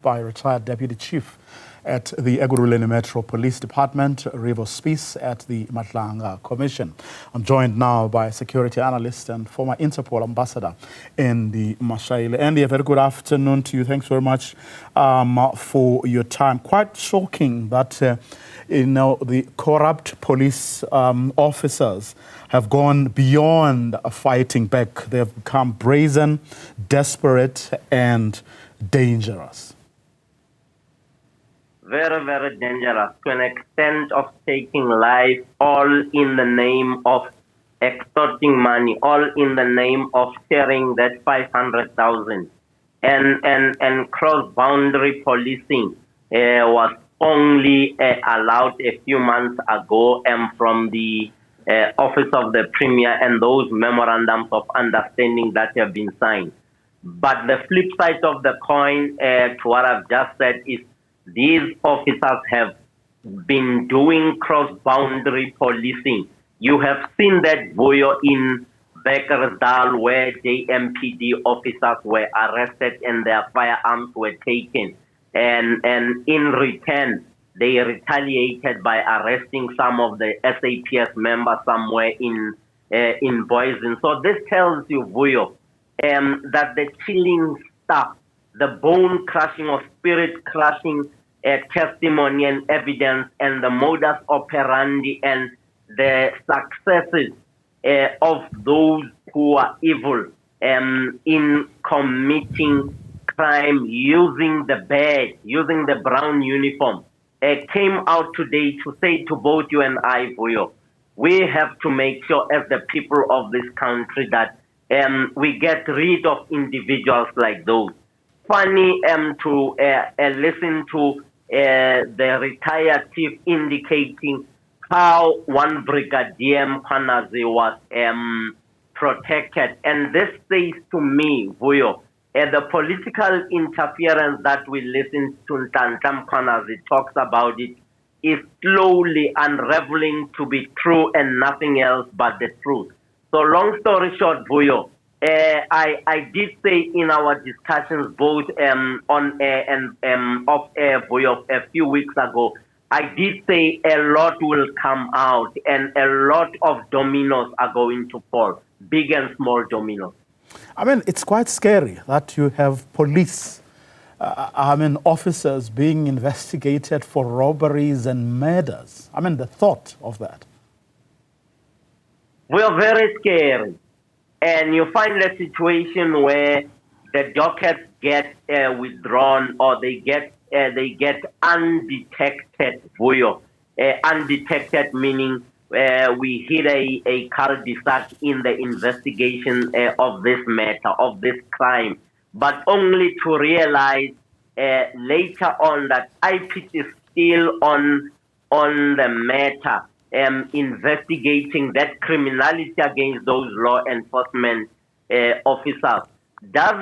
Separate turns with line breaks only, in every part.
by retired Deputy Chief at the Ekurhuleni Metro Police Department, Revo Spies at the Madlanga Commission. I'm joined now by security analyst and former Interpol ambassador, Andy Mashaile. Andy, a very good afternoon to you. Thanks very much for your time. Quite shocking that the corrupt police officers have gone beyond fighting back. They have become brazen, desperate, and dangerous.
Very, very dangerous, to an extent of taking life, all in the name of extorting money, all in the name of sharing that 500,000. And cross-boundary policing was only allowed a few months ago from the Office of the Premier and those memorandums of understanding that have been signed. But the flip side of the coin, to what I've just said, is these officers have been doing cross-boundary policing. You have seen that, Vuyo, in Bekkersdal, where JMPD officers were arrested and their firearms were taken. And in return, they retaliated by arresting some of the SAPS members somewhere in Boise. So this tells you, Vuyo, that the chilling stuff, the bone-crushing or spirit-crushing testimony and evidence and the modus operandi and the successes of those who are evil in committing crime using the badge, using the brown uniform, came out today to say to both you and I, Vuyo, we have to make sure as the people of this country that we get rid of individuals like those. Funny to listen to the retired chief indicating how one Brigadier Mpanazi was protected. And this says to me, Vuyo, the political interference that we listen to Ntanta Mpanazi talks about it is slowly unraveling to be true and nothing else but the truth. So long story short, Vuyo, I did say in our discussions both on air and off air, Vuyo, a few weeks ago, I did say a lot will come out and a lot of dominoes are going to fall, big and small dominoes.
I mean, it's quite scary that you have police, officers being investigated for robberies and murders. I mean, the thought of that.
Well, very scary. And you find a situation where the dockets get withdrawn or they get undetected, Vuyo. Undetected meaning we hit a cul-de-sac in the investigation of this matter, of this crime, but only to realize later on that IPIT is still on the matter, investigating that criminality against those law enforcement officers. Does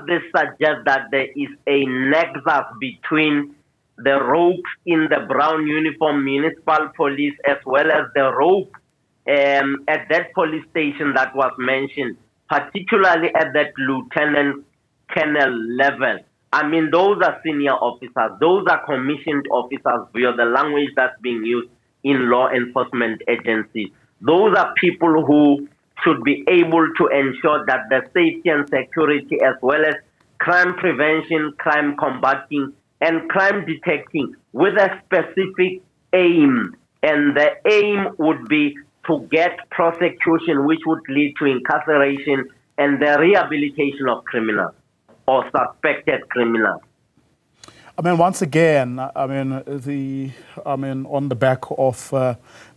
this suggest that there is a nexus between the rope in the brown uniform municipal police as well as the rope at that police station that was mentioned, particularly at that lieutenant colonel level? I mean, those are senior officers. Those are commissioned officers via the language that's being used in law enforcement agencies. Those are people who should be able to ensure that the safety and security as well as crime prevention, crime combating, and crime detecting with a specific aim. And the aim would be to get prosecution, which would lead to incarceration and the rehabilitation of criminals or suspected criminals.
I mean, once again, on the back of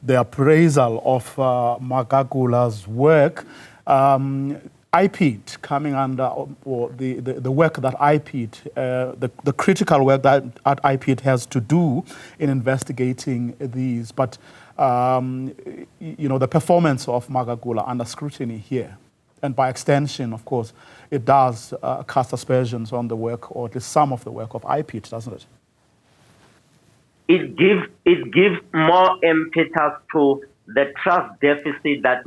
the appraisal of Magagula's work, IPIT coming under, or the work that IPIT, the critical work that IPIT has to do in investigating these, but the performance of Magagula under scrutiny here. And by extension, of course, it does cast aspersions on the work, or at least some of the work of IPIT, doesn't it?
It gives more impetus to the trust deficit that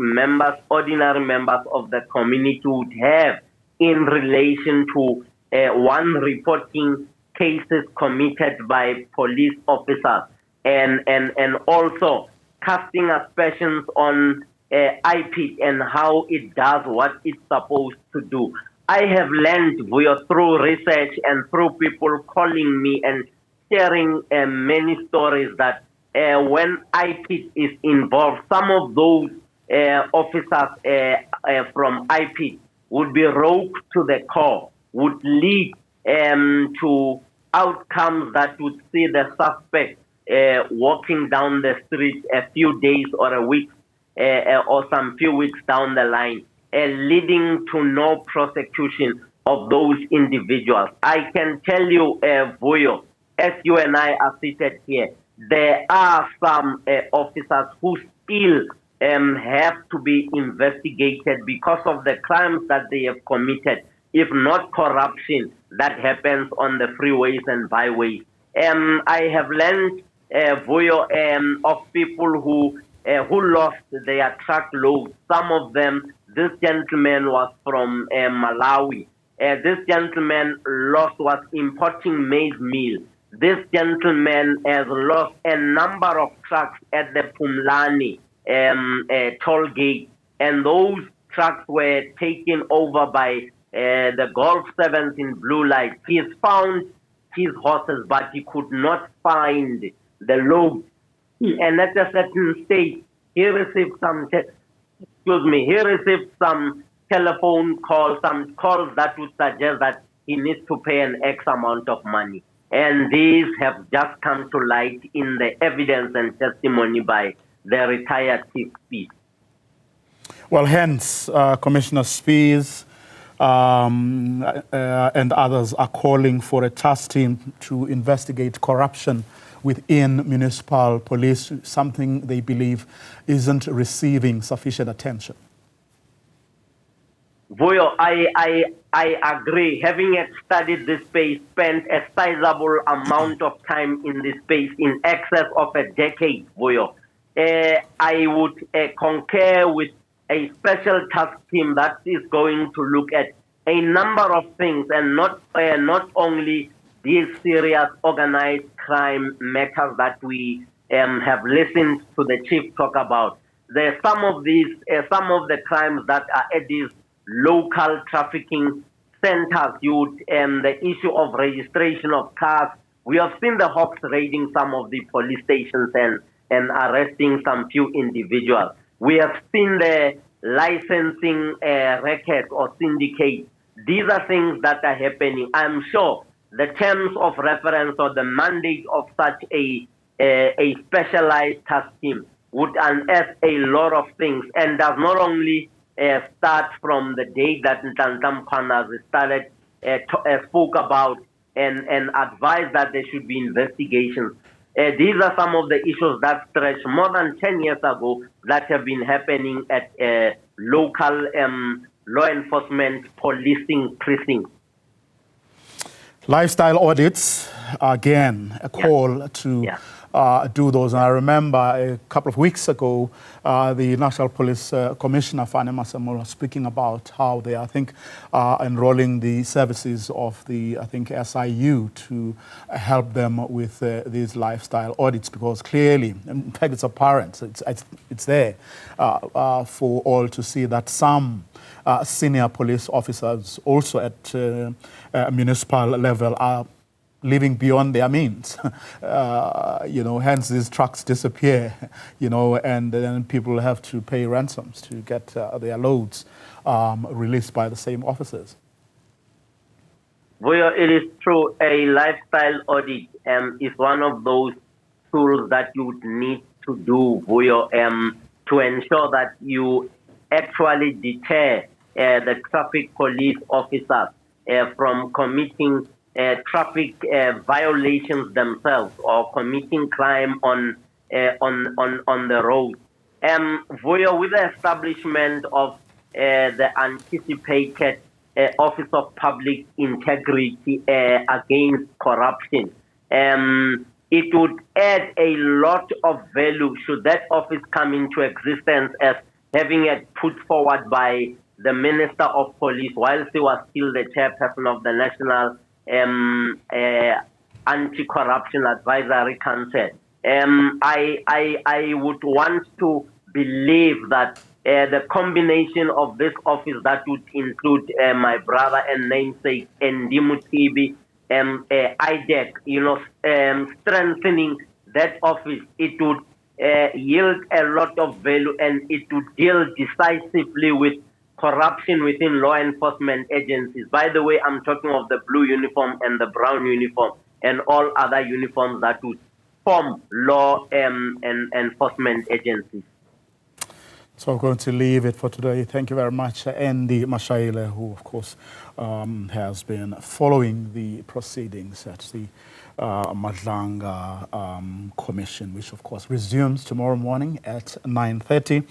ordinary members of the community would have in relation to one reporting cases committed by police officers, and also casting aspersions on IPID and how it does what it's supposed to do. I have learned, Vuyo, through research and through people calling me and sharing many stories that when IPID is involved, some of those officers from IPID would be rogue to the core, would lead to outcomes that would see the suspect walking down the street a few days or a week or some few weeks down the line, leading to no prosecution of those individuals. I can tell you, Vuyo, as you and I are seated here, there are some officers who still have to be investigated because of the crimes that they have committed, if not corruption that happens on the freeways and byways. I have learned, Vuyo, of people who lost their truckloads. Some of them, this gentleman was from Malawi. This gentleman was importing maize meal. This gentleman has lost a number of trucks at the Pumlani toll gate, and those trucks were taken over by the Golf 7s in blue light. He has found his horses, but he could not find the load. And at a certain stage, he received some telephone calls, some calls that would suggest that he needs to pay an X amount of money. And these have just come to light in the evidence and testimony by the retired Chief Spies.
Well, hence, Commissioner Spies and others are calling for a task team to investigate corruption within municipal police, something they believe isn't receiving sufficient attention.
Vuyo, I agree. Having studied this space, spent a sizable amount of time in this space, in excess of a decade, Vuyo. I would concur with a special task team that is going to look at a number of things, and not only these serious organized crime matters that we have listened to the chief talk about. There some of the crimes that are at these local trafficking centers, the issue of registration of cars. We have seen the Hawks raiding some of the police stations and arresting some few individuals. We have seen the licensing rackets or syndicates. These are things that are happening. I'm sure the terms of reference or the mandate of such a specialized task team would unearth a lot of things, and does not only start from the day that Ntantam Kwanas started, spoke about and advised that there should be investigations. These are some of the issues that stretch more than 10 years ago that have been happening at local law enforcement policing precincts.
Lifestyle audits, again, a call to do those. And I remember a couple of weeks ago, the National Police Commissioner, Andy Mashaile, was speaking about how they, I think, are enrolling the services of the, SIU to help them with these lifestyle audits, because clearly, in fact, it's apparent, it's there for all to see that some senior police officers also at municipal level are living beyond their means. Hence these trucks disappear, and then people have to pay ransoms to get their loads released by the same officers.
Vuyo, it is true. A lifestyle audit is one of those tools that you would need to do, Vuyo, to ensure that you actually deter the traffic police officers from committing traffic violations themselves or committing crime on the road. Vuyo, with the establishment of the anticipated Office of Public Integrity against corruption, it would add a lot of value should that office come into existence, as having it put forward by the Minister of Police whilst he was still the chairperson of the National Anti-Corruption Advisory Council. I would want to believe that the combination of this office that would include my brother and namesake Andy Mashaile, IDEC, strengthening that office, it would yield a lot of value, and it would deal decisively with corruption within law enforcement agencies. By the way, I'm talking of the blue uniform and the brown uniform and all other uniforms that would form law and enforcement agencies.
So I'm going to leave it for today. Thank you very much, Andy Mashaile, who, of course, has been following the proceedings at the Madlanga Commission, which, of course, resumes tomorrow morning at 9:30.